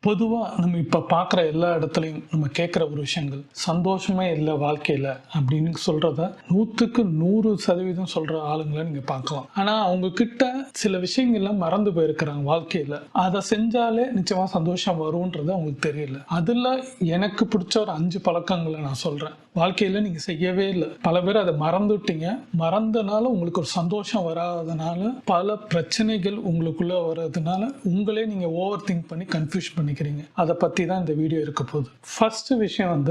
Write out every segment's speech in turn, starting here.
பொதுவாக நம்ம இப்போ பார்க்குற எல்லா இடத்துலையும் நம்ம கேட்குற ஒரு விஷயங்கள் சந்தோஷமே இல்லை வாழ்க்கையில் அப்படின்னு சொல்கிறத 100% சொல்கிற ஆளுங்களை நீங்கள் பார்க்கலாம். ஆனால் அவங்க கிட்ட சில விஷயங்கள்லாம் மறந்து போயிருக்கிறாங்க வாழ்க்கையில். அதை செஞ்சாலே நிச்சயமாக சந்தோஷம் வரும்ன்றது அவங்களுக்கு தெரியல. அதில் எனக்கு பிடிச்ச ஒரு 5 பழக்கங்களை நான் சொல்கிறேன். வாழ்க்கையில் நீங்கள் செய்யவே இல்லை, பல பேர் அதை மறந்துட்டீங்க. மறந்தனால உங்களுக்கு ஒரு சந்தோஷம் வராதனால பல பிரச்சனைகள் உங்களுக்குள்ளே வர்றதுனால உங்களே நீங்கள் ஓவர் திங்க் பண்ணி கன்ஃபியூஸ் பண்ணிக்கிறீங்க. அதை பற்றி தான் இந்த வீடியோ இருக்க போகுது. ஃபர்ஸ்ட் விஷயம்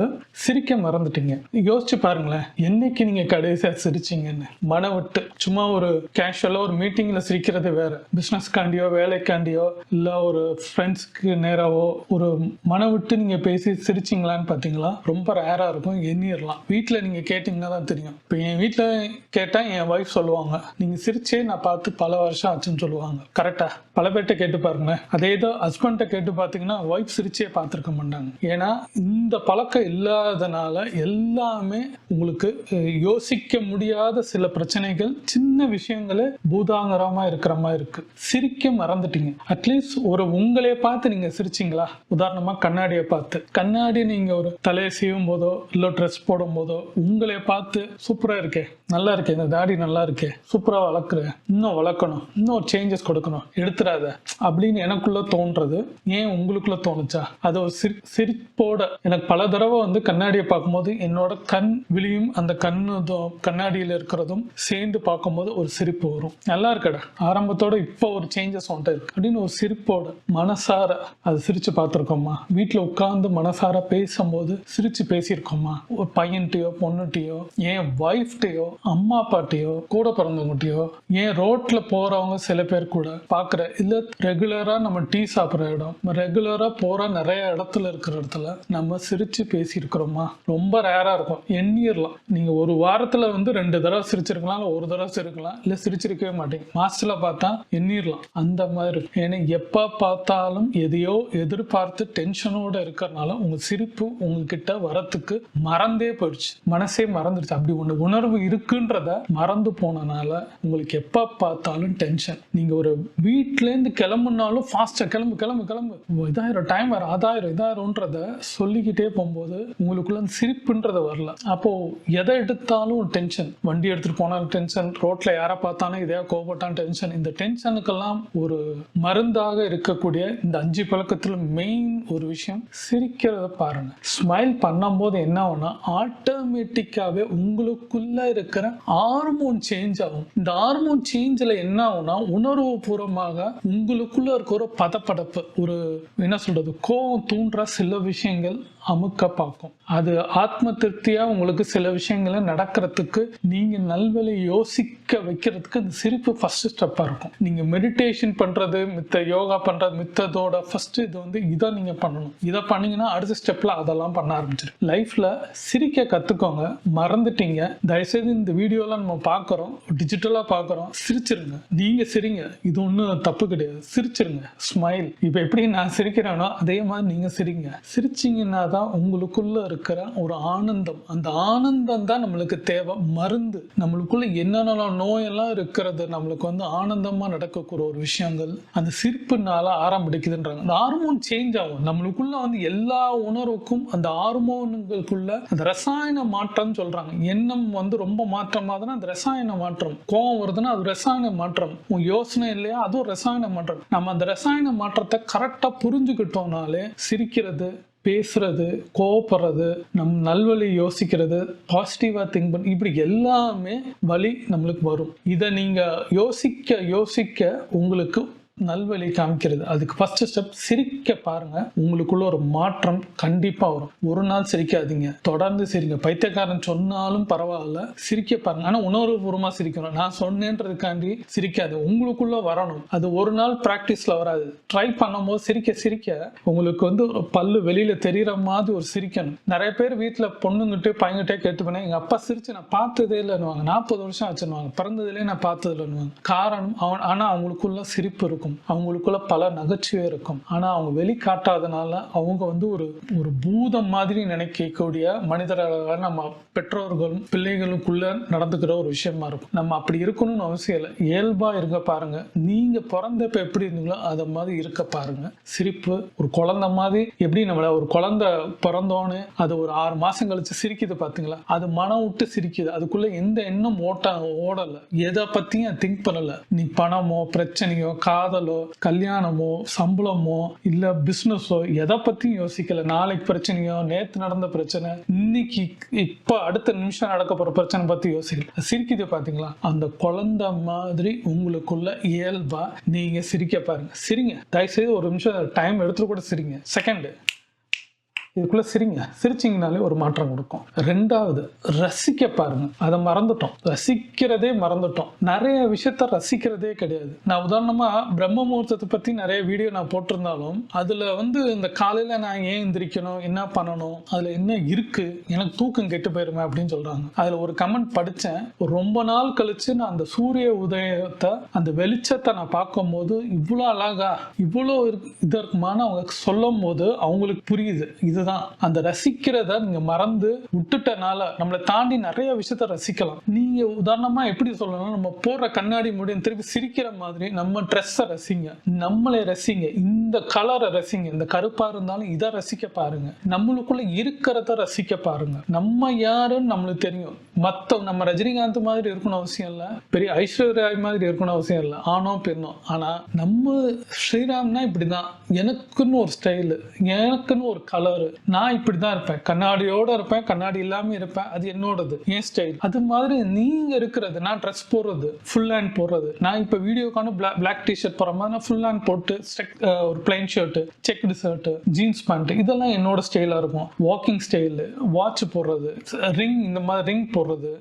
சிரிக்க மறந்துட்டீங்க. யோசிச்சு பாருங்களேன், என்னைக்கு நீங்கள் கடைசியாக சிரிச்சிங்கன்னு. மன விட்டு சும்மா ஒரு கேஷுவலாக ஒரு மீட்டிங்கில் சிரிக்கிறது வேற, பிஸ்னஸ்காண்டியோ வேலைக்காண்டியோ இல்லை ஒரு ஃப்ரெண்ட்ஸ்க்கு நேராவோ ஒரு மன விட்டு நீங்கள் பேசி சிரிச்சிங்களான்னு பார்த்தீங்களா? ரொம்ப ரேராக இருக்கும். எண்ணிடலாம். வீட்டில் நீங்கள் கேட்டிங்கன்னா தான் தெரியும். இப்போ என் வீட்டில் கேட்டால் என் ஒய்ஃப் சொல்லுவாங்க, நீங்கள் சிரிச்சே நான் பார்த்து பல வருஷம் ஆச்சுன்னு சொல்லுவாங்க. கரெக்டாக பல பேர்கிட்ட கேட்டு பாருங்களேன். அதே தான் ஹஸ்பண்ட்டை கேட்டு பார்த்தீங்கன்னா ஒய்ஃப் சிரிச்சே பார்த்துருக்க மாட்டாங்க. ஏன்னா இந்த பழக்கம் இல்லாதனால எல்லாமே உங்களுக்கு யோசிக்க முடியாத சில பிரச்சனைகள், சின்ன விஷயங்களே பூதாகரமாக இருக்கிற மாதிரி இருக்கு. சிரிக்க மறந்துட்டீங்க. அட்லீஸ்ட் ஒரு உங்களே பார்த்து நீங்கள் சிரிச்சிங்களா? உதாரணமாக கண்ணாடியை பார்த்து, கண்ணாடி நீங்கள் ஒரு தலையை செய்யும் போதோ இல்லை ட்ரெஸ் போடும் போதோ உங்களே பார்த்து சூப்பராக இருக்கே, நல்லா இருக்கே, இந்த தாடி நல்லா இருக்கே, சூப்பராக வளர்க்குறேன், இன்னும் வளர்க்கணும், இன்னும் ஒரு சேஞ்சஸ் கொடுக்கணும், எடுத்துடாத அப்படின்னு எனக்குள்ள தோன்றது ஏன் உங்களுக்குள்ள தோணுச்சா? அது ஒரு சிரிப்போட. எனக்கு பல தடவை கண்ணாடியை பார்க்கும்போது என்னோட கண் விழியும் அந்த கண்ணாடியில் இருக்கிறதும் சேர்ந்து பார்க்கும்போது ஒரு சிரிப்பு வரும். நல்லா இருக்கடா, ஆரம்பத்தோட இப்போ ஒரு சேஞ்சஸ் வந்துட்டு இருக்கு அப்படின்னு ஒரு சிரிப்போட மனசார அது சிரிச்சு பார்த்துருக்கோமா? வீட்டில் உட்கார்ந்து மனசார பேசும்போது சிரிச்சு பேசியிருக்கோமா? ஒரு பையன்கிட்டயோ பொண்ணுகிட்டயோ, ஏன் ஒய்ஃப்டையோ, அம்மா அப்பாட்டையோ, கூட பிறந்தவங்ககிட்டயோ, ஏன் ரோட்ல போறவங்க சில பேர் கூட பார்க்குற, இல்லை ரெகுலரா நம்ம டீ சாப்பிட்ற இடம், ரெகுலரா போற நிறைய இடத்துல இருக்கிற இடத்துல நம்ம சிரிச்சு பேசியிருக்கிறோமா? ரொம்ப ரேரா இருக்கும். எண்ணிரலாம். நீங்க ஒரு வாரத்துல 2 தடவை சிரிச்சிருக்கலாம், இல்லை ஒரு தடவை சிரிக்கலாம், இல்லை சிரிச்சிருக்கவே மாட்டீங்க. மாசத்துல பார்த்தா எண்ணிரலாம். அந்த மாதிரி இருக்கும். ஏன்னா எப்ப பார்த்தாலும் எதையோ எதிர்பார்த்து டென்ஷனோட இருக்கிறதுனால உங்க சிரிப்பு உங்ககிட்ட வரத்துக்கு மறந்தே போயிடுச்சு. மனசே மறந்துடுச்சு. அப்படி ஒன்று உணர்வு இருக்குன்றத மறந்து போனனால உங்களுக்கு எப்ப பார்த்தாலும் டென்ஷன். நீங்க ஒரு வீட்டிலேருந்து கிளம்புனாலும் ஃபாஸ்டா கிளம்பு கிளம்பு கிளம்பு, இதாயிரம் டைம் வர, அதாயிரம் இதாயிரம்ன்றத சொல்லிக்கிட்டே போகும்போது உங்களுக்குள்ள சிரிப்புன்றது வரல. அப்போ எதை எடுத்தாலும் டென்ஷன். வண்டி எடுத்துட்டு போனாலும் டென்ஷன், ரோட்ல யாரை பார்த்தாலும் இதையா கோபப்பட்டாலும் டென்ஷன். இந்த டென்ஷனுக்கெல்லாம் ஒரு மருந்தாக இருக்கக்கூடிய இந்த 5 பழக்கத்துல மெயின் ஒரு விஷயம், சிரிக்கிறத பாருங்க. ஸ்மைல் பண்ணும்போது என்ன ஆகும்னா ஆட்டோமேட்டிக்காவே உங்களுக்குள்ள இருக்கிற ஹார்மோன் சேஞ்ச் ஆகும். இந்த ஹார்மோன் சேஞ்சில் என்ன ஆகும்னா உணர்வு பூர்வமாக உங்களுக்குள்ள இருக்க ஒரு பதப்படப்பு, ஒரு என்ன சொல்றது, கோபம் தூண்டுற சில விஷயங்கள் அமுக்க பார்க்கும். அது ஆத்ம திருப்தியா உங்களுக்கு சில விஷயங்களை நடக்கிறதுக்கு, நீங்க நல்வழி யோசிக்க வைக்கிறதுக்கு இந்த சிரிப்பு ஃபர்ஸ்ட் ஸ்டெப்பா இருக்கும். நீங்க மெடிடேஷன் பண்றது, மித்த யோகா பண்றது, மித்ததோட ஃபர்ஸ்ட் இது இதை நீங்க பண்ணணும். இதை பண்ணீங்கன்னா அடுத்த ஸ்டெப்ல அதெல்லாம் பண்ண ஆரம்பிச்சிடும். லைஃப்ல சிரிக்க கத்துக்கோங்க. மறந்துட்டீங்க, தயவுசெய்து இந்த வீடியோலாம் நம்ம பார்க்குறோம், டிஜிட்டலா பார்க்குறோம், சிரிச்சிருங்க. நீங்க சிரிங்க, இது ஒன்றும் தப்பு கிடையாது. சிரிச்சிருங்க. ஸ்மைல். இப்போ எப்படி நான் சிரிக்கிறேனோ அதே மாதிரி நீங்க சிரிங்க. சிரிச்சிங்கன்னா தான் உங்களுக்குள்ள இருக்கிற ஒரு ஆனந்தம். அந்த ஆனந்தம் தான் நம்மளுக்கு தேவை. மருந்து. நம்மளுக்குள்ள என்னென்ன நோயெல்லாம் இருக்கிறது நம்மளுக்கு ஆனந்தமா நடக்கக்கூடிய ஒரு விஷயங்கள் அந்த சிரிப்புனால ஆரம்பிக்குதுன்றாங்க. அந்த ஹார்மோன் சேஞ்ச் ஆகும். நம்மளுக்குள்ள எல்லா உணர்வுக்கும் அந்த ஹார்மோனுக்குள்ள அந்த ரசாயன மாற்றம் சொல்றாங்க. எண்ணம் ரொம்ப மாற்றமாதுன்னா அந்த ரசாயன மாற்றம். கோபம் வருதுன்னா அது ரசாயன மாற்றம். உன் யோசனை இல்லையா, அதுவும் ரசாயன மாற்றம். நம்ம அந்த ரசாயன மாற்றத்தை கரெக்டா புரிஞ்சுக்கிட்டோம்னாலே சிரிக்கிறது, பேசுறது, கோவப்படுறது, நம் நல்வழி யோசிக்கிறது, பாசிட்டிவா திங்க் பண்ணி, இப்படி எல்லாமே வழி நம்மளுக்கு வரும். இதை நீங்க யோசிக்க யோசிக்க உங்களுக்கு நல்வழி காமிக்கிறது. அதுக்கு ஃபர்ஸ்ட் ஸ்டெப் சிரிக்க பாருங்க. உங்களுக்குள்ள ஒரு மாற்றம் கண்டிப்பா வரும். ஒரு நாள் சிரிக்காதீங்க, தொடர்ந்து சிரிங்க. பைத்தியக்காரன் சொன்னாலும் பரவாயில்ல, சிரிக்க பாருங்க. ஆனா உணர்வுபூர்வமா சிரிக்கணும். நான் சொன்னேன்றதுக்காண்டி சிரிக்காது, உங்களுக்குள்ள வரணும். அது ஒரு நாள் பிராக்டிஸ்ல வராது. ட்ரை பண்ணும்போது சிரிக்க சிரிக்க உங்களுக்கு ஒரு பல்லு வெளியில தெரியற மாதிரி ஒரு சிரிக்கணும். நிறைய பேர் வீட்டுல பொண்ணுங்கிட்டே பையன்கிட்டே கேட்டு பண்ண, எங்க அப்பா சிரிச்சு நான் பார்த்ததே இல்லைன்னு, 40 வருஷம் ஆச்சுன்னு, பிறந்ததுலேயே நான் பார்த்தது இல்லைன்னு. காரணம் ஆனா அவங்களுக்குள்ள சிரிப்பு இருக்கும். இருக்கும், அவங்களுக்குள்ள பல நகைச்சுவை இருக்கும். ஆனா அவங்க வெளிக்காட்டாதனால அவங்க வந்து ஒரு ஒரு பூதம் மாதிரி நினைக்கக்கூடிய மனிதர்களாக நம்ம பெற்றோர்களும் பிள்ளைகளுக்குள்ள நடந்துக்கிற ஒரு விஷயமா இருக்கும். நம்ம அப்படி இருக்கணும்னு அவசியம் இல்லை. இயல்பா இருக்க பாருங்க. நீங்க பிறந்தப்ப எப்படி இருந்தீங்களோ அதை மாதிரி இருக்க பாருங்க. சிரிப்பு ஒரு குழந்தை மாதிரி, எப்படி நம்மள ஒரு குழந்தை பிறந்தோன்னு அது ஒரு 6 மாசம் கழிச்சு சிரிக்குது பாத்தீங்களா, அது மனம் விட்டு சிரிக்குது. அதுக்குள்ள எந்த எண்ணம் ஓடல, எதை பத்தியும் திங்க் பண்ணல. நீ பணமோ பிரச்சனையோ காதலோ கல்யாணமோ சம்பளமோ இல்ல பிசினஸோ எதை பத்தியும் யோசிக்கல. நாளைக்கு பிரச்சனையோ நேத்து நடந்த பிரச்சனை இன்னைக்கு இப்ப அடுத்த நிமிஷம் நடக்க போற பிரச்சனை பத்தி யோசிக்கல. சிரிக்குது பாத்தீங்களா, அந்த குழந்தை மாதிரி உங்களுக்குள்ள இயல்பா நீங்க சிரிக்க பாருங்க. சிரிங்க, தயவுசெய்து ஒரு நிமிஷம் டைம் எடுத்து கூட சிரிங்க. செகண்ட் இதுக்குள்ள சிரிங்க. சிரிச்சிங்கனாலே ஒரு மாற்றம் கொடுக்கும். 2வது ரசிக்க பாருங்க. அதை மறந்துட்டோம், ரசிக்கிறதே மறந்துட்டோம். நிறைய விஷயத்த ரசிக்கிறதே கிடையாது. நான் உதாரணமா பிரம்ம முகூர்த்தத்தை பத்தி நிறைய வீடியோ நான் போட்டிருந்தாலும் அதுல வந்து இந்த காலையில நான் ஏன் எந்திரிக்கணும், என்ன பண்ணணும், அதுல என்ன இருக்கு, எனக்கு தூக்கம் கெட்டு போயிருமே அப்படின்னு சொல்றாங்க. அதுல ஒரு கமெண்ட் படிச்சேன். ரொம்ப நாள் கழிச்சு நான் அந்த சூரிய உதயத்தை அந்த வெளிச்சத்தை நான் பார்க்கும் போது இவ்வளவு அழகா இவ்வளோ இது இருக்குமான அவங்க சொல்லும் போது அவங்களுக்கு புரியுது. இதுதான் அந்த ரசிக்கிறத நீங்க மறந்து விட்டுட்டனால நம்மளை தாண்டி நிறைய விஷயத்த ரசிக்கலாம். நீங்க உதாரணமா எப்படி சொல்லணும், நம்ம போற கண்ணாடி முடியும் திருப்பி சிரிக்கிற மாதிரி நம்ம ட்ரெஸ்ஸை ரசிங்க, நம்மளை ரசிங்க, இந்த கலரை ரசிங்க. இந்த கருப்பா இருந்தாலும் இதை ரசிக்க பாருங்க. நம்மளுக்குள்ள இருக்கிறத ரசிக்க பாருங்க. நம்ம யாருன்னு நம்மளுக்கு தெரியும். நம்ம ரஜினிகாந்த் மாதிரி இருக்கணும் அவசியம் இல்லை, பெரிய ஐஸ்வர்யா மாதிரி இருக்கணும் அவசியம் இல்லை, ஆனோ பெண்ணோ. ஆனா நம்ம ஸ்ரீராம்னா இப்படிதான், எனக்குன்னு ஒரு ஸ்டைலு, எனக்குன்னு ஒரு கலரு, நான் இப்படிதான் இருப்பேன், கண்ணாடியோட இருப்பேன், கண்ணாடி இல்லாம இருப்பேன், அது என்னோடது, என் ஸ்டைல். அது மாதிரி நீங்க இருக்கிறது. நான் ட்ரெஸ் போடுறது ஃபுல் ஹேண்ட் போடுறது, நான் இப்ப வீடியோக்கான பிளாக் டிஷர்ட் போற மாதிரி நான் ஃபுல் ஹேண்ட் போட்டு ஒரு plain shirt, checked shirt, jeans pant, இதெல்லாம் என்னோட ஸ்டைலா இருக்கும். வாக்கிங் ஸ்டைலு, வாட்ச் போடுறது, ரிங், இந்த மாதிரி ரிங் போடுறது,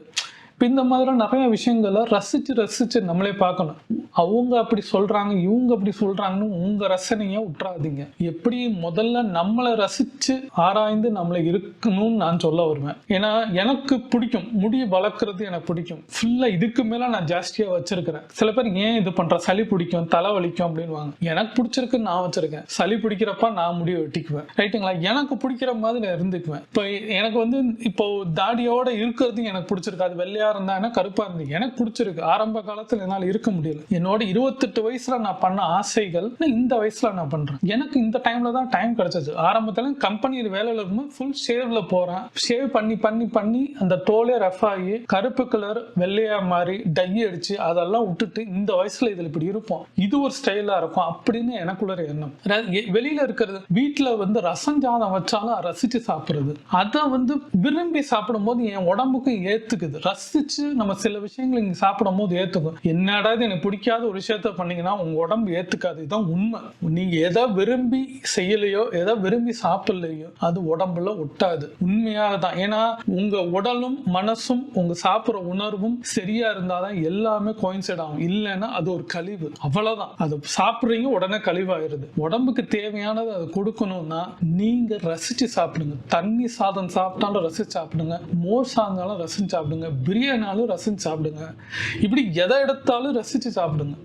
இந்த மாதிரி நிறைய விஷயங்களை ரசிச்சு நம்மளே பார்க்கணும். அவங்க அப்படி சொல்றாங்க இவங்க அப்படி சொல்றாங்கன்னு உங்க ரசனைய விட்டுறாதீங்க. எப்படி முதல்ல நம்மளை ரசிச்சு ஆராய்ந்து நம்மளை இருக்கணும்னு நான் சொல்ல வருவேன். ஏன்னா எனக்கு பிடிக்கும், முடி வளர்க்கறது எனக்கு பிடிக்கும். ஃபுல்லா இதுக்கு மேல நான் ஜாஸ்தியா வச்சிருக்கிறேன். சில பேர் ஏன் இது பண்ற, சளி பிடிக்கும் தலை வலிக்கும் அப்படின்னு. எனக்கு பிடிச்சிருக்கு, நான் வச்சிருக்கேன். சளி பிடிக்கிறப்ப நான் முடிய வெட்டிக்குவேன், ரைட்டுங்களா. எனக்கு பிடிக்கிற மாதிரி நான் இருந்துக்குவேன். இப்போ எனக்கு வந்து இப்போ தாடியோட இருக்கிறது எனக்கு பிடிச்சிருக்கு. அது வெள்ளையா இருந்தா கருப்பா இருந்து எனக்கு பிடிச்சிருக்கு. ஆரம்ப காலத்துல என்னால இருக்க முடியல. என்னோட 28 வயசுல நான் பண்ண ஆசைகள் இந்த வயசுல நான் பண்றேன். எனக்கு இந்த டைம்ல தான் டைம் கிடைச்சது. ஆரம்பத்துல கம்பெனியில் வேலையில இருக்கும்போது ஃபுல் ஷேவ்ல போறேன். ஷேவ் பண்ணி அந்த தோலே ரஃப் ஆகி கருப்பு கலர் வெள்ளையா மாறி டை அடிச்சு அதெல்லாம் விட்டுட்டு இந்த வயசுல இதுல இப்படி இருப்போம், இது ஒரு ஸ்டைலா இருக்கும் அப்படின்னு எனக்குள்ள எண்ணம். வெளியில இருக்கிறது, வீட்டுல வந்து ரசம் ஜாதம் வச்சாலும் ரசிச்சு சாப்பிடுறது, அதை வந்து விரும்பி சாப்பிடும் போது என் உடம்புக்கு ஏத்துக்குது. ரசிச்சு நம்ம சில விஷயங்கள் இங்க சாப்பிடும் போது ஏத்துக்கும். என்னடா எனக்கு பிடிக்காத ஒரு விஷயத்த பண்ணீங்கன்னா உங்க உடம்பு ஏத்துக்காது. இதுதான் உண்மை. நீங்க எதை விரும்பி செய்யலையோ எதை விரும்பி சாப்பிடலையோ அது உடம்புல ஒட்டாது. உண்மையாக தான். ஏன்னா உங்க உடலும் மனசும் உங்க சாப்பிடுற உணர்வும் சரியா இருந்தாதான் எல்லாமே கோயின்சைட் ஆகும். இல்லைன்னா அது ஒரு கழிவு, அவ்வளவுதான். அது சாப்பிடுறீங்க உடனே கழிவாயிருது. உடம்புக்கு தேவையானது அது கொடுக்கணும்னா நீங்க ரசிச்சு சாப்பிடுங்க. தண்ணி சாதம் சாப்பிட்டாலும் ரசிச்சு சாப்பிடுங்க, மோர் சாதம் ரசிச்சு சாப்பிடுங்க, பிரியாணாலும் ரசிச்சு சாப்பிடுங்க. இப்படி எதை எடுத்தாலும் ரசிச்சு சாப்பிடுங்க.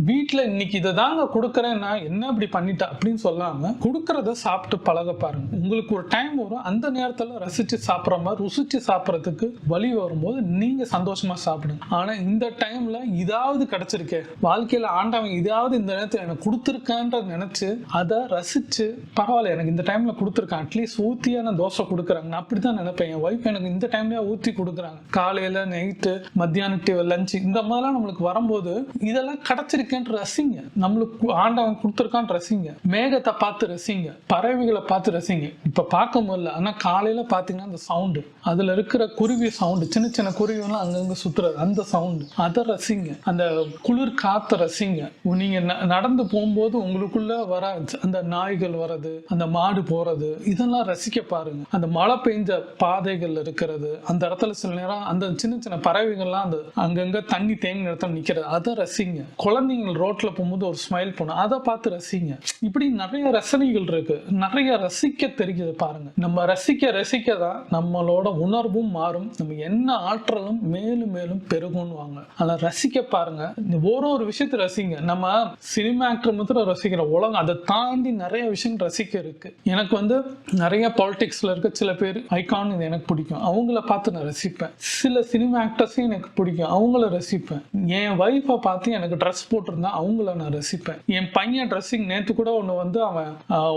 வீட்டுல இன்னைக்கு இதை தாங்க கொடுக்கறேன்னா என்ன இப்படி பண்ணிட்டா அப்படின்னு சொல்லாம கொடுக்கறத சாப்பிட்டு பழக பாருங்க. உங்களுக்கு ஒரு டைம் வரும், அந்த நேரத்துல ரசிச்சு சாப்பிட்ற மாதிரி ருசிச்சு சாப்பிட்றதுக்கு வழி வரும்போது நீங்க சந்தோஷமா சாப்பிடுங்க. ஆனா இந்த டைம்ல இதாவது கிடைச்சிருக்கே வாழ்க்கையில, ஆண்டவன் இதாவது இந்த நேரத்துல எனக்கு கொடுத்துருக்கான்ற நினைச்சு அதை ரசிச்சு, பரவாயில்ல எனக்கு இந்த டைம்ல கொடுத்துருக்கான், அட்லீஸ்ட் ஊத்தியான தோசை கொடுக்குறாங்க, நான் அப்படிதான் நினைப்பேன். என் ஒய்ஃப் எனக்கு இந்த டைம்ல ஊத்தி கொடுக்குறாங்க, காலையில நைட்டு மத்தியானம் லஞ்ச், இந்த மாதிரிலாம் நம்மளுக்கு வரும்போது இதெல்லாம் கிடைச்சிருக்கேன்னு ரசிங்க. நம்மளுக்கு ஆண்டவன் கொடுத்துருக்கான்னு ரசிங்க. மேகத்தை பார்த்து ரசிங்க, பறவைகளை பார்த்து ரசிங்க. இப்ப பார்க்க முடியல, ஆனா காலையில பாத்தீங்கன்னா அந்த சவுண்டு, அதுல இருக்கிற குருவி சவுண்டு, சின்ன சின்ன குருவிலாம் அங்கங்க சுத்துறது, அந்த சவுண்டு அதை ரசிங்க. அந்த குளிர் காத்த ரசிங்க. நீங்க நடந்து போகும்போது உங்களுக்குள்ள வர அந்த நாய்கள் வர்றது, அந்த மாடு போறது, இதெல்லாம் ரசிக்க பாருங்க. அந்த மழை பெய்ஞ்ச பாதைகள் இருக்கிறது, அந்த இடத்துல சில நேரம் அந்த சின்ன சின்ன சின்ன பறவைகள்லாம் அந்த அங்கங்க தண்ணி தேங்கி நிறுத்தம் நிக்கிறது, அதை ரசிங்க. குழந்தைங்க ரோட்ல போகும்போது ஒரு ஸ்மைல் பண்ணும், அதை பார்த்து ரசிங்க. இப்படி நிறைய ரசனைகள் இருக்கு, நிறைய ரசிக்க தெரிஞ்சது பாருங்க. நம்ம ரசிக்க ரசிக்க தான் நம்மளோட உணர்வும் மாறும், நம்ம என்ன ஆற்றலும் மேலும் மேலும் பெருகும்வாங்க. ஆனா ரசிக்க பாருங்க, ஒரு விஷயத்தை ரசிங்க. நம்ம சினிமா ஆக்டர் மாத்திரம் ரசிக்கிற உலகம், அதை தாண்டி நிறைய விஷயம் ரசிக்க இருக்கு. எனக்கு வந்து நிறைய பாலிடிக்ஸ்ல இருக்க சில பேர் ஐகான் எனக்கு பிடிக்கும், அவங்கள பார்த்து நான் ரசிப்பேன். சில சினிமா ஆக்டர்ஸையும் எனக்கு பிடிக்கும், அவங்கள ரசிப்பேன். என் வைஃபை பார்த்து எனக்கு ட்ரெஸ் போட்டிருந்தா அவங்கள நான் ரசிப்பேன். என் பையன் ட்ரெஸ்ஸிங் நேற்று கூட ஒன்று வந்து அவன்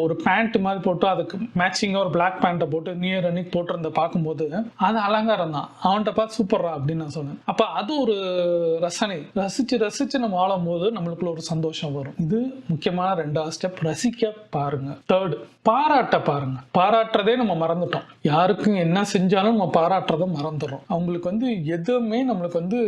ஒரு பேண்ட் மாதிரி போட்டு அதுக்கு மேட்சிங்காக ஒரு பிளாக் பேண்ட்டை போட்டு நியூ இயர் அன்னைக்கு போட்டிருந்த பார்க்கும்போது அது அலங்காரம் தான், அவன்கிட்ட பார்த்து சூப்பர்ரா அப்படின்னு நான் சொன்னேன். அப்போ அது ஒரு ரசனை. ரசிச்சு ரசிச்சு நம்ம ஆளும் போது நம்மளுக்குள்ள ஒரு சந்தோஷம் வரும். இது முக்கியமான 2வது ஸ்டெப். ரசிக்க பாருங்க. 3rd, பாராட்ட பாருங்க. பாராட்டுறதே நம்ம மறந்துட்டோம். யாருக்கும் என்ன செஞ்சாலும் நம்ம பாராட்டுறதை மறந்துடுறோம். அவங்களுக்கு வந்து எதுவுமே நம்மளுக்கு வந்து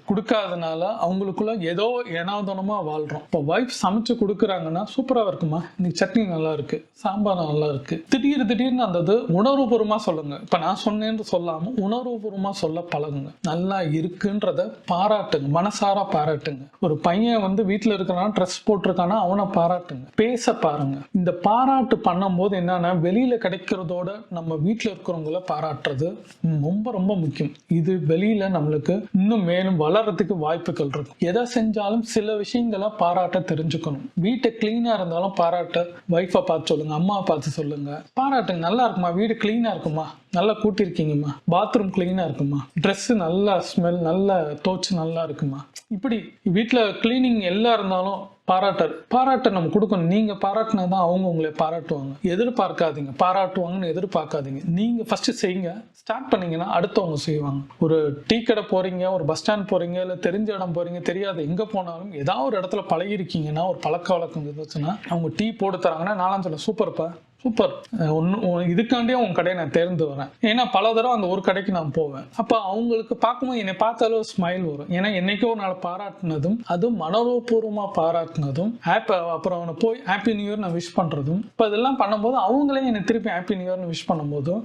கொடுக்காதனால அவங்களுக்குள்ள ஏதோ ஏனாதனமா வாழ்றோம். இப்போ வைஃப் சமைச்சு கொடுக்குறாங்கன்னா சூப்பரா இருக்குமா, இன்னைக்கு சட்னி நல்லா இருக்கு, சாம்பார் நல்லா இருக்கு, திடீர்னு அந்த உணர்வுபூர்வமா சொல்லுங்க. இப்ப நான் சொன்னேன்னு சொல்லாம உணர்வுபூர்வமா சொல்ல பழகுங்க. நல்லா இருக்குன்றத பாராட்டுங்க, மனசார பாராட்டுங்க. ஒரு பையன் வந்து வீட்டுல இருக்கிறான், ட்ரெஸ் போட்டிருக்கானா அவனை பாராட்டுங்க, பேச பாருங்க. இந்த பாராட்டு பண்ணும் போது என்னன்னா, வெளியில கிடைக்கிறதோட நம்ம வீட்டுல இருக்கிறவங்கள பாராட்டுறது ரொம்ப ரொம்ப முக்கியம். இது வெளியில நம்மளுக்கு இன்னும் மேலும் வளர்றதுக்கு வாய்ப்புகள் இருக்கும். எதை செஞ்சாலும் சில விஷயங்களை பாராட்ட தெரிஞ்சுக்கணும். வீட்டை கிளீனா இருந்தாலும் பாராட்ட வைஃபை பார்த்து சொல்லுங்க, அம்மாவை பார்த்து சொல்லுங்க, பாராட்டுங்க. நல்லா இருக்குமா, வீடு கிளீனா இருக்குமா, நல்லா கூட்டிருக்கீங்கம்மா, பாத்ரூம் கிளீனா இருக்குமா, ட்ரெஸ் நல்லா ஸ்மெல் நல்லா தோச்சு நல்லா இருக்குமா. இப்படி வீட்டுல கிளீனிங் எல்லாம் இருந்தாலும் பாராட்ட நம்ம கொடுக்கணும். நீங்க பாராட்டினாதான் அவங்க உங்களை பாராட்டுவாங்க. எதிர்பார்க்காதீங்க, பாராட்டுவாங்கன்னு எதிர்பார்க்காதீங்க. நீங்க ஃபர்ஸ்ட் செய்யுங்க, ஸ்டார்ட் பண்ணீங்கன்னா அடுத்தவங்க செய்வாங்க. ஒரு டீ கடை போறீங்க, ஒரு பஸ் ஸ்டாண்ட் போறீங்க, இல்ல தெரிஞ்ச இடம் போறீங்க, தெரியாது எங்க போனாலும் ஏதாவது ஒரு இடத்துல பழகிருக்கீங்கன்னா, ஒரு பழக்க வழக்கம் இருந்துச்சுன்னா அவங்க டீ போட்டு தராங்கன்னா நானும் சொல்ல சூப்பர்ப்பா சூப்பர், இதுக்காண்டியே உங்க கடையை நான் தேர்ந்து வரேன். ஏன்னா பல தடவை அந்த ஒரு கடைக்கு நான் போவேன். அப்ப அவங்களுக்கு பார்க்கும்போது என்னை பார்த்தாலும் ஒரு ஸ்மைல் வரும். ஏன்னா என்னைக்கோ ஒரு நாள் பாராட்டினதும், அதுவும் மனோபூர்வமா பாராட்டினதும், அப்புறம் அவனை போய் ஹாப்பி நியூ இயர் நான் விஷ் பண்றதும், இப்போ இதெல்லாம் பண்ணும்போது அவங்களே என்னை திருப்பி ஹாப்பி நியூ இயர்னு விஷ் பண்ணும்போதும்,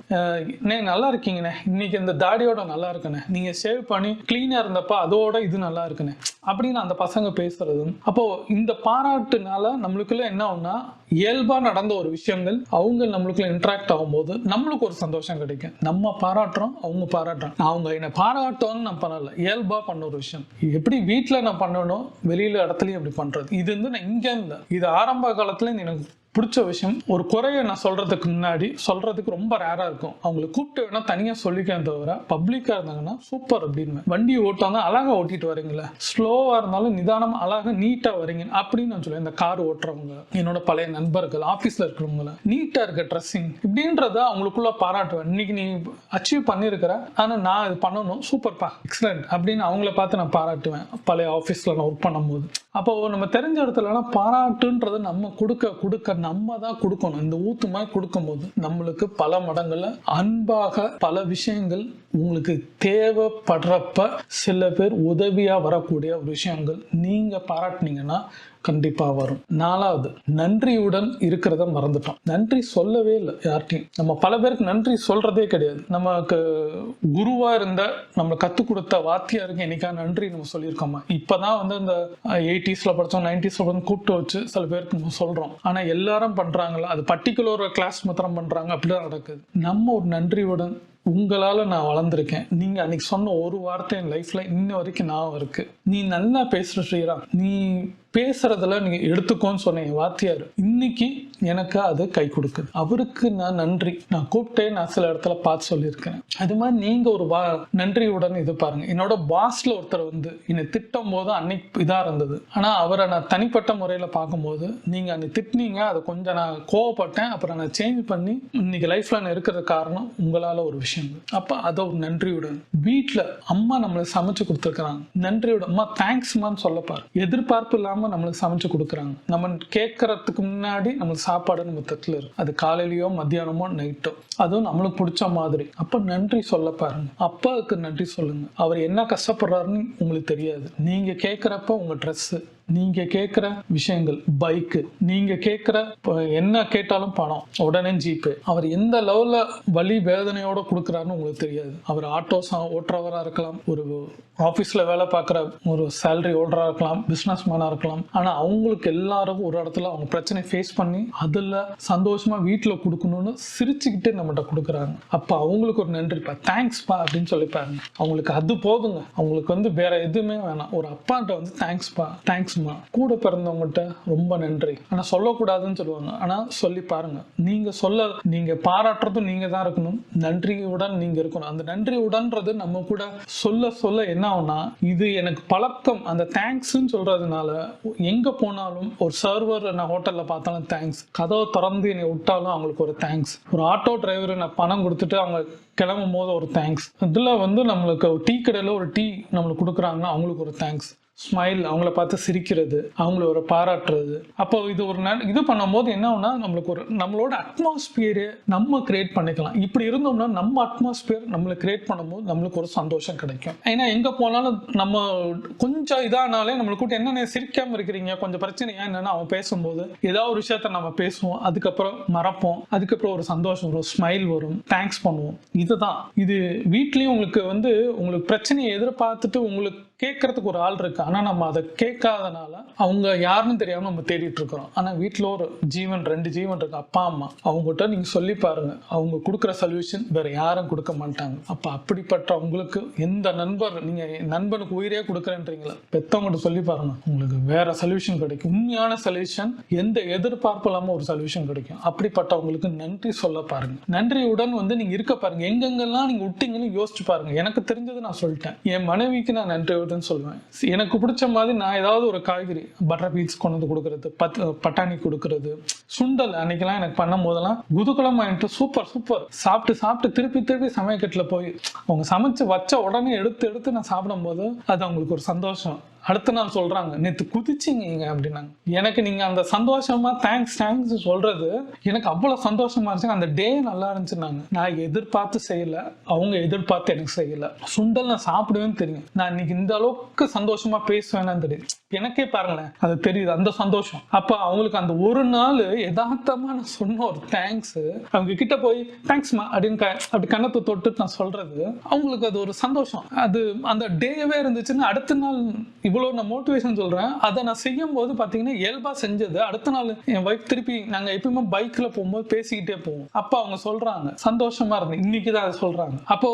நல்லா இருக்கீங்கண்ணே, இன்னைக்கு இந்த தாடியோட நல்லா இருக்குண்ணே, நீங்க சேவ் பண்ணி கிளீனா இருந்தப்ப அதோட இது நல்லா இருக்குண்ணே அப்படின்னு அந்த பசங்க பேசுறதும். அப்போ இந்த பாராட்டுனால நம்மளுக்குள்ள என்ன ஆகும்னா, இயல்பா நடந்த ஒரு விஷயங்கள் அவங்க நம்மளுக்குள்ள இன்ட்ராக்ட் ஆகும்போது நம்மளுக்கு ஒரு சந்தோஷம் கிடைக்கும். நம்ம பாராட்டுறோம், அவங்க பாராட்டுறோம். அவங்க என்ன பாராட்டுவாங்கன்னு நான் பண்ணல, இயல்பா பண்ண ஒரு விஷயம். எப்படி வீட்டுல நான் பண்ணணும், வெளியில இடத்துலயும் எப்படி பண்றது. இது வந்து நான் இங்க இருந்தேன், இது ஆரம்ப காலத்துல எனக்கு பிடிச்ச விஷயம். ஒரு குறைய நான் சொல்றதுக்கு முன்னாடி சொல்றதுக்கு ரொம்ப ரேரா இருக்கும். அவங்களுக்கு கூப்பிட்டு வேணா தனியா சொல்லிக்கேன் தவிர, பப்ளிக்கா இருந்தாங்கன்னா சூப்பர் அப்படின்னு வண்டி ஓட்டுவாங்க, அழகா ஓட்டிட்டு வரீங்களா, ஸ்லோவா இருந்தாலும் நிதானம் அழகா நீட்டா வரீங்க அப்படின்னு நான் சொல்லுவேன். இந்த கார் ஓட்டுறவங்க, என்னோட பழைய நண்பர்கள், ஆபீஸ்ல இருக்கிறவங்க, நீட்டா இருக்க ட்ரெஸ்ஸிங் இப்படின்றத அவங்களுக்குள்ள பாராட்டுவேன். இன்னைக்கு நீ அச்சீவ் பண்ணிருக்கிற, ஆனா நான் இது பண்ணணும், சூப்பர்ப்பா, எக்ஸலண்ட் அப்படின்னு அவங்கள பார்த்து நான் பாராட்டுவேன். பழைய ஆபீஸ்ல நான் ஒர்க் பண்ணும் போது அப்போ நம்ம தெரிஞ்ச இடத்துல பாராட்டுன்றது நம்ம கொடுக்க நம்ம தான் கொடுக்கணும். இந்த ஊத்து மாதிரி கொடுக்கும் போது நம்மளுக்கு பல மடங்குல அன்பாக பல விஷயங்கள் உங்களுக்கு தேவைப்படுறப்ப சில பேர் உதவியா வரக்கூடிய ஒரு விஷயங்கள் நீங்க பாராட்டினீங்கன்னா கண்டிப்பா வரும். 4வது, நன்றியுடன் இருக்கிறத மறந்துட்டோம். நன்றி சொல்லவே இல்லை யார்ட்டையும். நம்ம பல பேருக்கு நன்றி சொல்றதே கிடையாது. நமக்கு குருவா இருந்த நம்ம கத்துக் கொடுத்த வாத்தியாருக்கு என்னைக்கா நன்றி நம்ம சொல்லியிருக்கோமா? இப்பதான் வந்து இந்த 80ஸ்ல படிச்சோம், 90ஸ்ல கூப்பிட்டு வச்சு சில பேருக்கு நம்ம சொல்றோம். ஆனா எல்லாரும் பண்றாங்களா? அது பர்டிகுலர் கிளாஸ் மாத்திரம் பண்றாங்க, அப்படிதான் நடக்குது. நம்ம ஒரு நன்றியுடன், உங்களால நான் வளர்ந்துருக்கேன், நீங்க அன்னைக்கு சொன்ன ஒரு வார்த்தை என் லைஃப்ல இன்ன வரைக்கும் நான் இருக்கு, நீ நல்லா பேசுற ஸ்ரீராம், நீ பேசுறதுல நீங்க எடுத்துக்கோன்னு சொன்ன என் வாத்தியார் இன்னைக்கு எனக்கு அது கை கொடுக்குது. அவருக்கு நான் நன்றி. நான் கூப்பிட்டே நான் சில இடத்துல பார்த்து சொல்லியிருக்கேன். அது மாதிரி நீங்க ஒரு நன்றியுடன் இது பாருங்க. என்னோட பாஸ்ல ஒருத்தர் வந்து என்னை திட்டும் போது அன்னைக்கு இதா இருந்தது, ஆனா அவரை நான் தனிப்பட்ட முறையில பார்க்கும்போது, நீங்க அன்னைக்கு திட்டினீங்க, அதை கொஞ்சம் நான் கோவப்பட்டேன், அப்புறம் நான் சேஞ்ச் பண்ணி இன்னைக்கு லைஃப்ல நான் இருக்கிற காரணம் உங்களால ஒரு விஷயம். அப்ப அதை ஒரு நன்றியுடன். வீட்டுல அம்மா நம்மளுக்கு சமைச்சு கொடுத்துருக்காங்க, நன்றியுடன் அம்மா தேங்க்ஸ்மான்னு சொல்லப்பாரு. எதிர்பார்ப்பு இல்லாம நம்மளுக்கு சமைச்சு கொடுக்குறாங்க. நம்ம கேட்கறதுக்கு முன்னாடி நம்மளுக்கு சாப்பாடு நம்ம தட்டுல இருக்கு, அது காலையிலயோ மத்தியானமோ நைட்டோ, அதுவும் நம்மளுக்கு பிடிச்ச மாதிரி. அப்ப நன்றி சொல்ல பாருங்க. அப்பாவுக்கு நன்றி சொல்லுங்க. அவர் என்ன கஷ்டப்படுறாருன்னு உங்களுக்கு தெரியாது. நீங்க கேட்கறப்ப உங்க ட்ரெஸ், நீங்க கேட்குற விஷயங்கள், பைக்கு, நீங்க கேட்குற என்ன கேட்டாலும் பணம், உடனே ஜிபே. அவர் எந்த லெவல்ல வலி வேதனையோட கொடுக்குறாருன்னு உங்களுக்கு தெரியாது. அவர் ஆட்டோ ஓட்டுறவராக இருக்கலாம், ஒரு ஆஃபீஸில் வேலை பார்க்குற ஒரு சேலரி ஹோல்டராக இருக்கலாம், பிஸ்னஸ் மேனாக இருக்கலாம். ஆனால் அவங்களுக்கு எல்லாருக்கும் ஒரு இடத்துல அவங்க பிரச்சனை ஃபேஸ் பண்ணி அதில் சந்தோஷமாக வீட்டில் கொடுக்கணும்னு சிரிச்சுக்கிட்டே நம்மகிட்ட கொடுக்குறாங்க. அப்போ அவங்களுக்கு ஒரு நன்றிப்பா, தேங்க்ஸ்ப்பா அப்படின்னு சொல்லிப்பாருங்க. அவங்களுக்கு அது போதுங்க. அவங்களுக்கு வந்து வேற எதுவுமே வேணாம். ஒரு அப்பாட்ட வந்து தேங்க்ஸ்ப்பா, தேங்க்ஸ்மா. கூட பிறந்தவங்ககிட்ட ரொம்ப நன்றி. ஆனால் சொல்லக்கூடாதுன்னு சொல்லுவாங்க. ஆனால் சொல்லி பாருங்க. நீங்க பாராட்டுறதும் நீங்க தான் இருக்கணும், நன்றியுடன் நீங்க இருக்கணும். அந்த நன்றியுடன்றது நம்ம கூட சொல்ல சொல்ல என்ன ஆகும்னா, இது எனக்கு பழக்கம். அந்த தேங்க்ஸ்ன்னு சொல்றதுனால எங்க போனாலும் ஒரு சர்வர் நான் ஹோட்டல்ல பார்த்தாலும் தேங்க்ஸ், கதவை திறந்து என்னை விட்டாலும் அவங்களுக்கு ஒரு தேங்க்ஸ், ஒரு ஆட்டோ டிரைவர் நான் பணம் கொடுத்துட்டு அவங்க கிளம்பும் போது ஒரு தேங்க்ஸ், இதுல வந்து நம்மளுக்கு டீ கடையில் ஒரு டீ நம்மளுக்கு கொடுக்குறாங்கன்னா அவங்களுக்கு ஒரு தேங்க்ஸ், ஸ்மைல், அவங்கள பார்த்து சிரிக்கிறது, அவங்கள ஒரு பாராட்டுறது. அப்போ இது ஒரு இது பண்ணும்போது என்ன ஆகும்னா, நம்மளோட அட்மாஸ்பியரை நம்ம கிரியேட் பண்ணிக்கலாம். இப்படி இருந்தோம்னா நம்ம அட்மாஸ்பியர் நம்மளை கிரியேட் பண்ணும்போது நம்மளுக்கு ஒரு சந்தோஷம் கிடைக்கும். ஏன்னா எங்க போனாலும் நம்ம கொஞ்சம் இதானாலே நம்மளுக்கு கூட என்னென்ன சிரிக்காம இருக்கிறீங்க, கொஞ்சம் பிரச்சனையா என்னன்னா அவன் பேசும்போது ஏதாவது ஒரு விஷயத்த நம்ம பேசுவோம், அதுக்கப்புறம் மறப்போம், அதுக்கப்புறம் ஒரு சந்தோஷம் வரும், ஸ்மைல் வரும், தேங்க்ஸ் பண்ணுவோம். இதுதான் இது வீட்லயும் உங்களுக்கு பிரச்சனையை எதிர்பார்த்துட்டு உங்களுக்கு கேட்கறதுக்கு ஒரு ஆள் இருக்கு. ஆனா நம்ம அதை கேட்காதனால அவங்க யாருன்னு தெரியாம நம்ம தேடிட்டு இருக்கிறோம். ஆனா வீட்டுல ஒரு ஜீவன், 2 ஜீவன் இருக்கு, அப்பா அம்மா. அவங்ககிட்ட நீங்க சொல்லி பாருங்க, அவங்க கொடுக்குற சொல்யூஷன் வேற யாரும் கொடுக்க மாட்டாங்க. அப்ப அப்படிப்பட்ட உங்களுக்கு எந்த நீங்க நண்பனுக்கு உயிரே கொடுக்குறேன்றீங்களா, பெத்தவங்ககிட்ட சொல்லி பாருங்க, உங்களுக்கு வேற சொல்யூஷன் கிடைக்கும். உண்மையான சொல்யூஷன், எந்த எதிர்பார்ப்பு இல்லாம ஒரு சொல்யூஷன் கிடைக்கும். அப்படிப்பட்டவங்களுக்கு நன்றி சொல்ல பாருங்க. நன்றியுடன் நீங்க இருக்க பாருங்க. எங்கெங்கெல்லாம் நீங்க விட்டீங்கன்னு யோசிச்சு பாருங்க. எனக்கு தெரிஞ்சது நான் சொல்லிட்டேன். என் மனைவிக்கு நான் நன்றி சொல்லுவேன். எனக்கு பிடிச்ச மாதிரி நான் ஏதாவது ஒரு காய்கறி, பட்டர் பீன்ஸ் கொண்டு வந்து கொடுக்கறது, பட்டாணி கொடுக்கறது, சுண்டல் அன்னைக்கெல்லாம் எனக்கு பண்ணும் போதெல்லாம் குதூகலம் ஆயிட்டு சூப்பர் சாப்பிட்டு திருப்பி சமையக்கட்டுல போய் அவங்க சமைச்சு வச்ச உடனே எடுத்து நான் சாப்பிடும் போது அது அவங்களுக்கு ஒரு சந்தோஷம். அடுத்த நாள் சொல்றாங்க, நேற்று குதிச்சிங்க அப்படின்னாங்க. எனக்கு நீங்க அந்த சந்தோஷமா தேங்க்ஸ் சொல்றது எனக்கு அவ்வளவு சந்தோஷமா இருந்துச்சு. அந்த டே நல்லா இருந்துச்சுன்னாங்க. நான் எதிர்பார்த்து செய்யல, அவங்க எதிர்பார்த்து எனக்கு செய்யல. சுண்டல் நான் சாப்பிடுவேன்னு தெரியும், நான் இன்னைக்கு இந்த அளவுக்கு சந்தோஷமா பேசுவேன்னு தெரியும். எனக்கே பாருங்களேன், அது தெரியுது அந்த சந்தோஷம். அப்ப அவங்களுக்கு அந்த ஒரு நாள் யதார்த்தமா நான் சொன்ன ஒரு தேங்க்ஸ், அவங்க கிட்ட போய் தேங்க்ஸ்மா அப்படின்னு அப்படி கண்ணத்தை தொட்டு நான் சொல்றது அவங்களுக்கு அது ஒரு சந்தோஷம். அது அந்த டேவே இருந்துச்சுன்னா அடுத்த நாள் இவ்வளவு நான் மோட்டிவேஷன் சொல்றேன், அதை நான் செய்யும் போது பாத்தீங்கன்னா இயல்பா செஞ்சது அடுத்த நாள் என் வைஃப் திருப்பி நாங்க எப்பயுமே பைக்ல போகும்போது பேசிக்கிட்டே போவோம். அப்ப அவங்க சொல்றாங்க சந்தோஷமா இருந்து இன்னைக்குதான் அதை சொல்றாங்க. அப்போ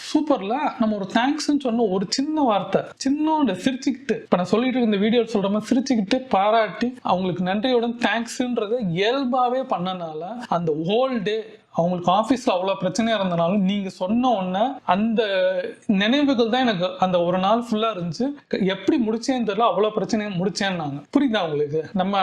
சூப்பர்ல நம்ம ஒரு தேங்க்ஸ் சொன்ன ஒரு சின்ன வார்த்தை, சின்ன சிரிச்சுக்கிட்டு, இப்ப நான் சொல்லிட்டு இருந்த வீடியோ சொல்ற மாதிரி சிரிச்சுக்கிட்டு பாராட்டி அவங்களுக்கு நன்றியுடன் தேங்க்ஸ்ன்றதை இயல்பாவே பண்ணனால அந்த ஹோல் டே அவங்களுக்கு ஆஃபீஸில் அவ்வளோ பிரச்சனையாக இருந்தனாலும் நீங்கள் சொன்ன உடனே அந்த நினைவுகள் தான் எனக்கு அந்த ஒரு நாள் ஃபுல்லாக இருந்துச்சு. எப்படி முடிச்சேன்னு தெரியல, அவ்வளோ பிரச்சனையை முடிச்சேன்னாங்க. புரியுதா உங்களுக்கு? நம்ம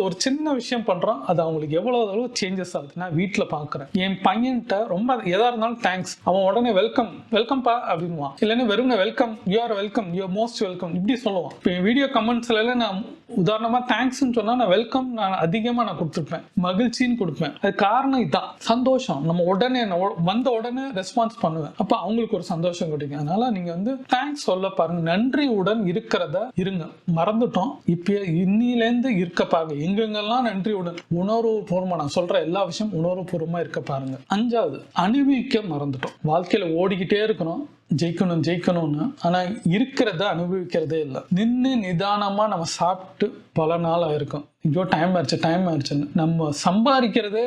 ஒரு சின்ன விஷயம் பண்ணுறோம், அது அவங்களுக்கு எவ்வளோ சேஞ்சஸ் ஆகுது. நான் வீட்டில் பார்க்குறேன், என் பையன்கிட்ட ரொம்ப எதாக இருந்தாலும் தேங்க்ஸ், அவன் உடனே வெல்கம்பா அப்படின்வான். இல்லைன்னா வெறும் welcome, you are welcome, you are most welcome இப்படி சொல்லுவான். இப்போ என் வீடியோ கமெண்ட்ஸ்ல நான் உதாரணமாக தேங்க்ஸ்ன்னு சொன்னால் நான் வெல்கம் அதிகமாக நான் கொடுத்துருப்பேன், மகிழ்ச்சின்னு கொடுப்பேன். அது காரணம் இதுதான், சந்தோஷம். நம்ம உடனே வந்த உடனே ரெஸ்பான்ஸ் பண்ணுவேன். அப்ப அவங்களுக்கு ஒரு சந்தோஷம் கிடைக்கும். அதனால நீங்க தேங்க்ஸ் சொல்ல பாருங்க. நன்றியுடன் இருக்கிறத இருங்க, மறந்துட்டோம். இப்ப இன்னிலேருந்து இருக்க பாருங்க. எங்கெங்கெல்லாம் நன்றியுடன் உணர்வுபூர்வமா, நான் சொல்ற எல்லா விஷயம் உணர்வுபூர்வமா இருக்க பாருங்க. 5வது, அனுபவிக்க மறந்துட்டோம். வாழ்க்கையில ஓடிக்கிட்டே இருக்கணும், ஜெயிக்கணும்னு. ஆனா இருக்கிறத அனுபவிக்கிறதே இல்லை. நின்று நிதானமா நம்ம சாப்பிட்டு பல நாள் ஆயிருக்கும், ஐயோ டைம் ஆயிடுச்சுன்னு நம்ம சம்பாதிக்கிறதே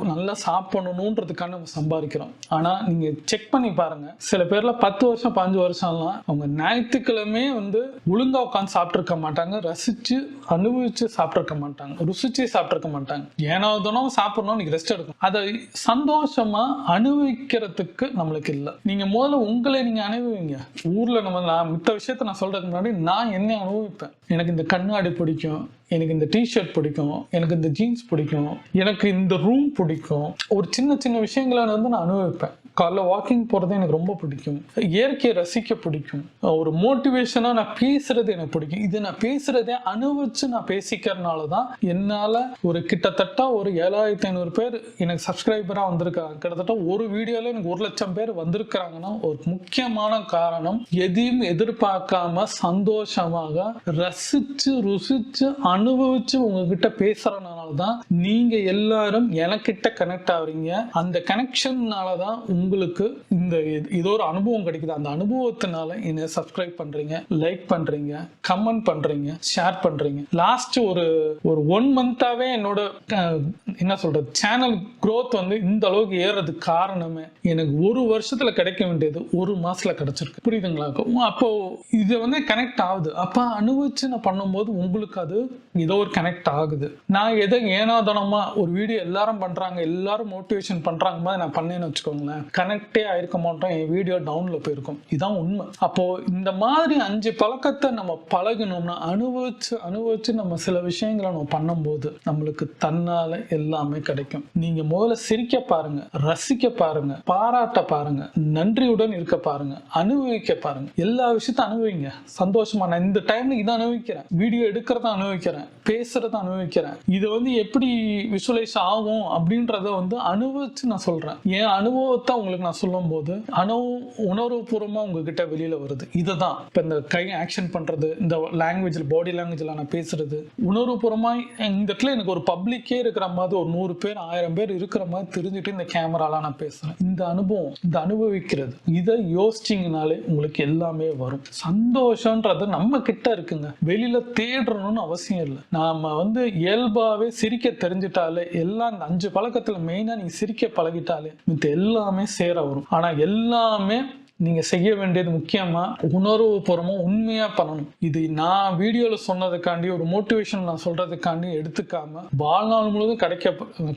நல்லா சாப்பிடணுன்றதுக்காக நம்ம சம்பாதிக்கிறோம். ஆனா நீங்க செக் பண்ணி பாருங்க, சில பேர்ல 10 வருஷம் 15 வருஷம்லாம் அவங்க ஞாயிற்றுக்கிழமே ஒழுங்கா உட்காந்து சாப்பிட்டுருக்க மாட்டாங்க, ரசிச்சு அனுபவிச்சு சாப்பிட்டுருக்க மாட்டாங்க, ருசிச்சு சாப்பிட்டுருக்க மாட்டாங்க. ஏனாவதும் சாப்பிடணும், நீங்க ரெஸ்ட் எடுக்கணும். அதை சந்தோஷமா அனுபவிக்கிறதுக்கு நம்மளுக்கு இல்லை. நீங்க முதல்ல உங்களை நீங்க அனுபவிங்க. ஊர்ல நான் மித்த விஷயத்த நான் சொல்றதுக்கு முன்னாடி நான் என்ன அனுபவிப்பேன். எனக்கு இந்த கண்ணாடி பிடிக்கும், எனக்கு இந்த டிஷர்ட் பிடிக்கும், எனக்கு இந்த ஜீன்ஸ் பிடிக்கும், எனக்கு இந்த ரூம் பிடிக்கும். ஒரு சின்ன சின்ன விஷயங்களை நான் அனுபவிப்பேன். காலைல வாக்கிங் போகிறது எனக்கு ரொம்ப பிடிக்கும், இயற்கையை ரசிக்க பிடிக்கும், ஒரு மோட்டிவேஷனாக நான் பேசுறது எனக்கு பிடிக்கும். இது நான் பேசுறதே அனுபவிச்சு நான் பேசிக்கிறதுனால தான் என்னால் ஒரு கிட்டத்தட்ட ஒரு 7500 பேர் எனக்கு சப்ஸ்கிரைபராக வந்திருக்காங்க. கிட்டத்தட்ட ஒரு வீடியோவில் எனக்கு 1,00,000 பேர் வந்திருக்கிறாங்கன்னா ஒரு முக்கியமான காரணம் எதையும் எதிர்பார்க்காம சந்தோஷமாக ரசிச்சு ருசிச்சு அனுபவிச்சு உங்ககிட்ட பேசுறதுனால தான் நீங்க எல்லாரும் எனக்கிட்ட கனெக்ட் ஆகுறீங்க. அந்த கனெக்ஷன்னால தான் உங்களுக்கு இந்த இது ஒரு அனுபவம் கிடைக்குது. அந்த அனுபவத்தினால என்ன சப்ஸ்கிரைப் பண்றீங்க, லைக் பண்றீங்க, கமெண்ட் பண்றீங்க, ஷேர் பண்றீங்க. லாஸ்ட் ஒரு 1 மந்தாவே என்னோட என்ன சொல்றது சேனல் growth வந்து இந்த அளவுக்கு ஏறதுக்கு காரணமே எனக்கு ஒரு வருஷத்துல கிடைக்க வேண்டியது ஒரு மாசத்துல கிடைச்சிருக்கு. புரியுதுங்களா? அப்போ இது வந்து கனெக்ட் ஆகுது. அப்ப அனுபவிச்சு நான் பண்ணும்போது உங்களுக்கு அது ஏதோ ஒரு கனெக்ட் ஆகுது. நான் எதை ஏனாதனமா ஒரு வீடியோ எல்லாரும் பண்றாங்க, எல்லாரும் மோட்டிவேஷன் பண்றாங்க மாதிரி நான் பண்ணேன்னு வச்சுக்கோங்களேன், கனெக்டே ஆயிருக்க மாட்டோம், என் வீடியோ டவுன்ல போயிருக்கும். இதான் உண்மை. அப்போ இந்த மாதிரி 5 பழக்கத்தை நம்ம பழகணும்னா அனுபவிச்சு நம்ம சில விஷயங்களை நம்ம பண்ணும்போது நம்மளுக்கு தன்னால எல்லாமே கிடைக்கும். நீங்க முதல்ல சிரிக்க பாருங்க, ரசிக்க பாருங்க, பாராட்ட பாருங்க, நன்றியுடன் இருக்க பாருங்க, அனுபவிக்க பாருங்க. எல்லா விஷயத்தையும் அனுபவிங்க சந்தோஷமா. நான் இந்த டைம்ல இதை அனுபவிக்கிறேன், வீடியோ எடுக்கிறத அனுபவிக்கிறேன், பேசுறத அனுபவிக்கிறேன். இது வந்து எப்படி விஷுவலைஸ் ஆகும் அப்படின்றத வந்து அனுபவிச்சு நான் சொல்றேன். என் அனுபவத்தை உங்களுக்கு நான் சொல்லும் போது உணர்வுபூர்வமா உங்ககிட்ட வெளியில வருது. இதுதான் இப்ப இந்த கை ஆக்ஷன் பண்றது, இந்த லாங்குவேஜ்ல பாடி லாங்குவேஜ்ல நான் பேசுறது உணர்வுபூர்வமா. இந்த இடத்துல எனக்கு ஒரு பப்ளிக்கே இருக்கிற மாதிரி ஒரு 100 பேர் 1000 பேர் இருக்கிற மாதிரி தெரிஞ்சுட்டு இந்த கேமராலாம் நான் பேசுறேன். இந்த அனுபவம், இந்த அனுபவிக்கிறது, இதை யோசிச்சிங்கனாலே உங்களுக்கு எல்லாமே வரும். சந்தோஷம்ன்றது நம்ம கிட்ட இருக்குங்க, வெளியில தேடணும்னு அவசியம் இல்லை. நாம வந்து இயல்பாவே சிரிக்க தெரிஞ்சிட்டாலே எல்லாம் இந்த 5 பழக்கத்துல மெயினா நீங்க சிரிக்க பழகிட்டாலே மித்த எல்லாமே சேர வரும். ஆனா எல்லாமே நீங்க செய்ய வேண்டியது முக்கியமா உணர்வுபூர்வமா உண்மையா பண்ணணும். இது நான் வீடியோல சொன்னதுக்காண்டி ஒரு மோட்டிவேஷன் நான் சொல்றதுக்காண்டி எடுத்துக்காம வாழ்நாள் முழுவதும்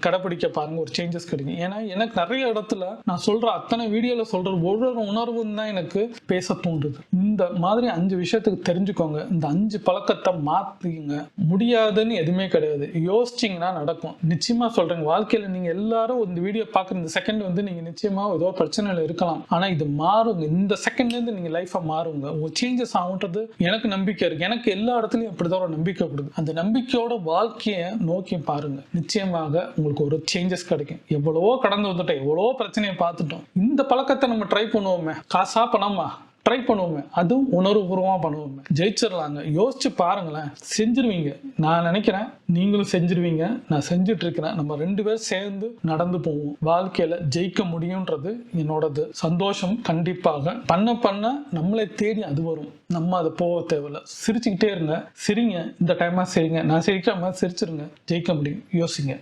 கடைபிடிக்க பாருங்க, ஒரு சேஞ்சஸ் கிடைக்கும். ஏன்னா எனக்கு நிறைய இடத்துல நான் சொல்ற அத்தனை வீடியோல சொல்ற ஒரு உணர்வும் தான் எனக்கு பேச தூண்டுது. இந்த மாதிரி 5 விஷயத்துக்கு தெரிஞ்சுக்கோங்க. இந்த 5 பழக்கத்தை மாத்திங்க. முடியாதுன்னு எதுவுமே கிடையாது, யோசிச்சிங்கன்னா நடக்கும். நிச்சயமா சொல்றேங்க, வாழ்க்கையில நீங்க எல்லாரும் இந்த வீடியோ பார்க்குற இந்த செகண்ட் வந்து நீங்க நிச்சயமா ஏதோ பிரச்சனையில இருக்கலாம், ஆனா இது மாறுங்க. இந்த செகண்ட்ல இருந்து நீங்க லைஃபை மாறுங்க, உங்க சேஞ்சஸ் ஆகுன்றது எனக்கு நம்பிக்கை இருக்கு. எனக்கு எல்லா இடத்துலயும் அப்படிதான் ஒரு நம்பிக்கை கொடுது. அந்த நம்பிக்கையோட வாழ்க்கையை நோக்கி பாருங்க, நிச்சயமாக உங்களுக்கு ஒரு சேஞ்சஸ் கிடைக்கும். எவ்வளவோ கடந்து வந்துட்டோம், எவ்வளவோ பிரச்சனையை பார்த்துட்டோம். இந்த பழக்கத்தை நம்ம ட்ரை பண்ணுவோமே, காசா பணமா ட்ரை பண்ணுவோமே, அதுவும் உணர்வுபூர்வமாக பண்ணுவோமே, ஜெயிச்சிடலாங்க. யோசிச்சு பாருங்களேன், செஞ்சிருவீங்க. நான் நினைக்கிறேன் நீங்களும் செஞ்சிருவீங்க, நான் செஞ்சுட்டு இருக்கிறேன். நம்ம 2 பேரும் சேர்ந்து நடந்து போவோம். வாழ்க்கையில ஜெயிக்க முடியும்ன்றது என்னோடது. சந்தோஷம் கண்டிப்பாக பண்ண நம்மளை தேடி அது வரும். நம்ம அதை போக தேவையில்லை. சிரிச்சுக்கிட்டே இருங்க, சிரிங்க. இந்த டைமா சிரிங்க. நான் சிரிக்கிற மாதிரி சிரிச்சிருங்க, ஜெயிக்க முடியும். யோசிங்க.